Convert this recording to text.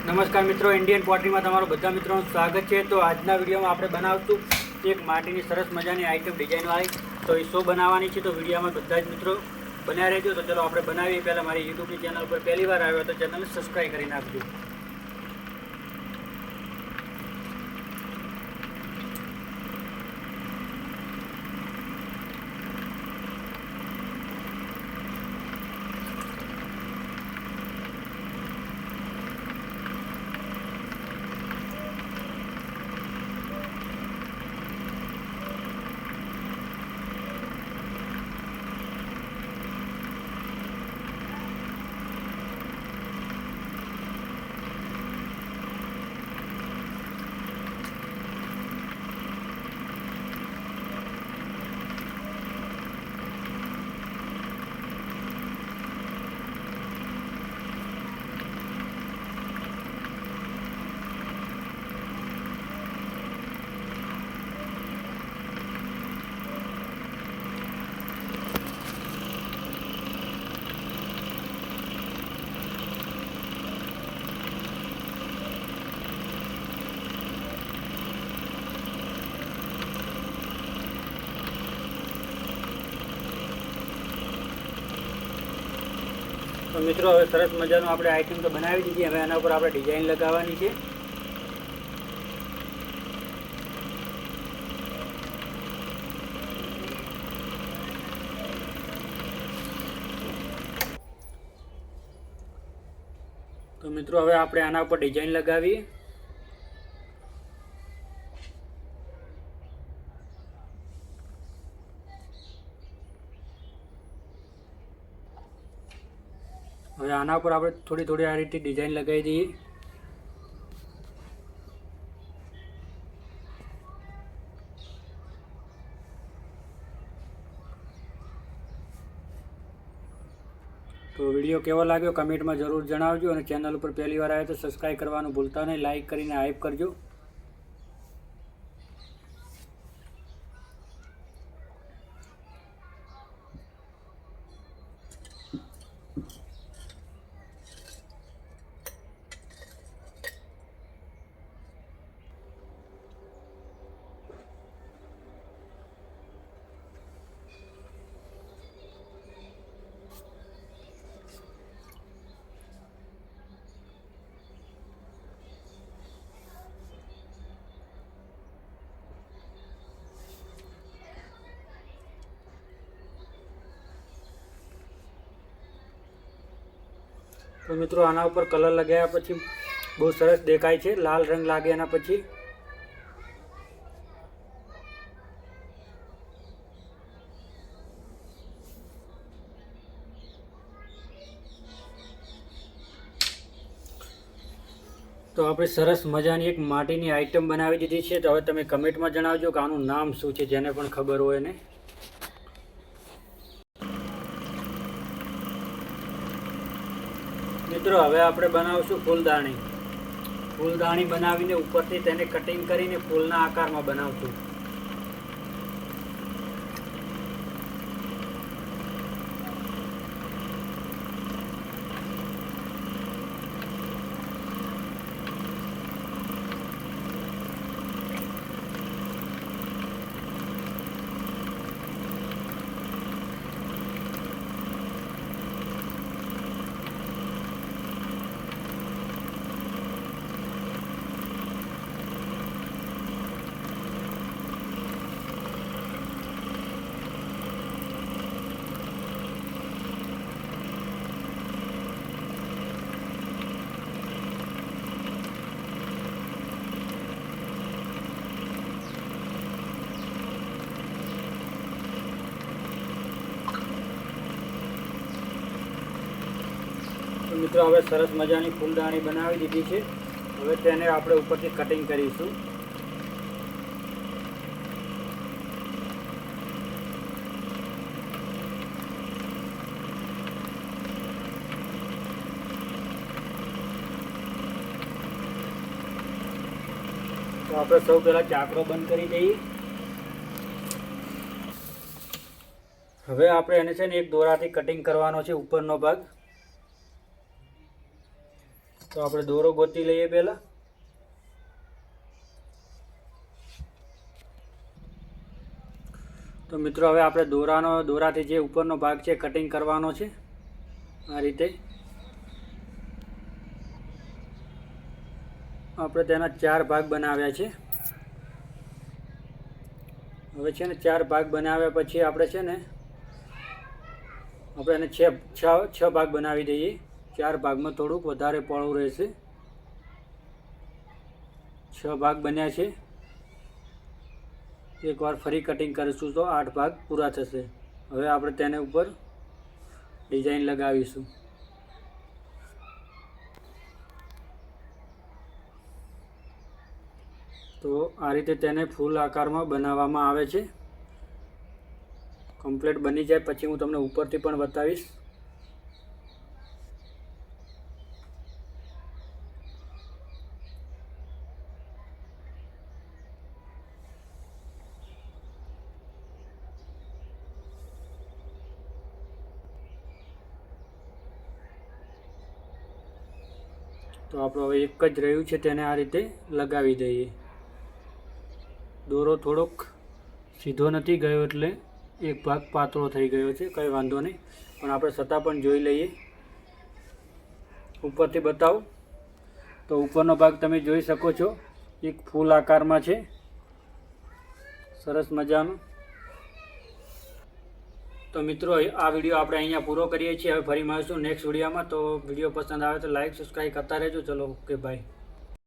નમસ્કાર મિત્રો, ઇન્ડિયન પોટરીમાં તમારું બધા મિત્રોનું સ્વાગત છે। તો આજના વિડીયોમાં આપણે બનાવશું એક માટીની સરસ મજાની આઈટમ ડિઝાઇનવાળી। તો એ શો બનાવવાની છે, તો વિડીયોમાં બધા જ મિત્રો બનાવી રહેજો। તો ચલો આપણે બનાવીએ। પહેલાં મારી યુટ્યુબની ચેનલ પર પહેલી વાર આવ્યો તો ચેનલને સબસ્ક્રાઈબ કરી નાખજો। તો મિત્રો હવે સરસ મજાનું આપણે આઈટમ તો બનાવી દીધી। હવે આના ઉપર આપણે ડિઝાઇન લગાવવાની છે। તો મિત્રો હવે આપણે આના ઉપર ડિઝાઇન લગાવીએ। હવે આના ઉપર આપણે થોડી થોડી આ રીતે ડિઝાઇન લગાવી દઈએ। તો વિડીયો કેવો લાગ્યો કમેન્ટમાં જરૂર જણાવજો, અને ચેનલ ઉપર પહેલી વાર આવે તો સબસ્ક્રાઈબ કરવાનું ભૂલતા નહીં, લાઈક કરીને હાઈપ કરજો। તો મિત્રો આના ઉપર કલર લગાવ્યા પછી બહુ સરસ દેખાય છે, લાલ રંગ લાગે એના પછી। તો આપણે સરસ મજાની એક માટીની આઈટમ બનાવી દીધી છે। તો હવે તમે કમેન્ટમાં જણાવજો કે આનું નામ શું છે, જેને પણ ખબર હોય એને। મિત્રો હવે આપણે બનાવશું ફૂલદાણી। ફૂલદાણી બનાવીને ઉપરથી તેને કટિંગ કરીને ફૂલના આકારમાં બનાવશું। તો મિત્રો હવે સરસ મજાની ફૂલદાણી બનાવી દીધી છે। હવે તેને આપણે ઉપરથી કટિંગ કરીશું। તો આપણે સૌ પહેલાં ચાકડો બંધ કરી દઈએ। હવે આપણે એને છે ને એક દોરાથી કટિંગ કરવાનો છે ઉપરનો ભાગ। તો આપણે દોરો ગોતી લઈએ પહેલાં. તો મિત્રો હવે આપણે દોરાથી જે ઉપરનો ભાગ છે કટિંગ કરવાનો છે. આ રીતે આપણે તેના 4 ભાગ બનાવ્યા છે. હવે છે ને 4 ભાગ બનાવ્યા પછી આપણે છે ને આપણે એને 6 ભાગ બનાવી દઈએ. 4 ભાગમાં થોડુંક વધારે પહોળું રહેશે. 6 ભાગ બન્યા છે. એકવાર ફરી કટિંગ કરીશું તો 8 ભાગ પૂરા થશે. હવે આપણે તેને ઉપર ડિઝાઇન લગાવીશું. તો આ રીતે તેને ફૂલ આકારમાં બનાવવામાં આવે છે. કમ્પ્લીટ બની જાય પછી હું તમને ઉપરથી પણ બતાવીશ. તો આપણો હવે એક જ રહ્યું છે, તેને આ રીતે લગાવી દઈએ. દોરો થોડોક સીધો નથી ગયો એટલે એક ભાગ પાતળો થઈ ગયો છે. કંઈ વાંધો નહીં, પણ આપણે છતાં પણ જોઈ લઈએ. ઉપરથી બતાવું તો ઉપરનો ભાગ તમે જોઈ શકો છો, એક ફૂલ આકારમાં છે, સરસ મજાનો. તો મિત્રો આ વિડીયો આપણે અહીંયા પૂરો કરીએ છીએ. હવે ફરી મળીશું નેક્સ્ટ વિડીયોમાં. તો વિડીયો પસંદ આવે તો લાઈક સબસ્ક્રાઈબ કરતા રહેજો. ચલો, ઓકે, બાય.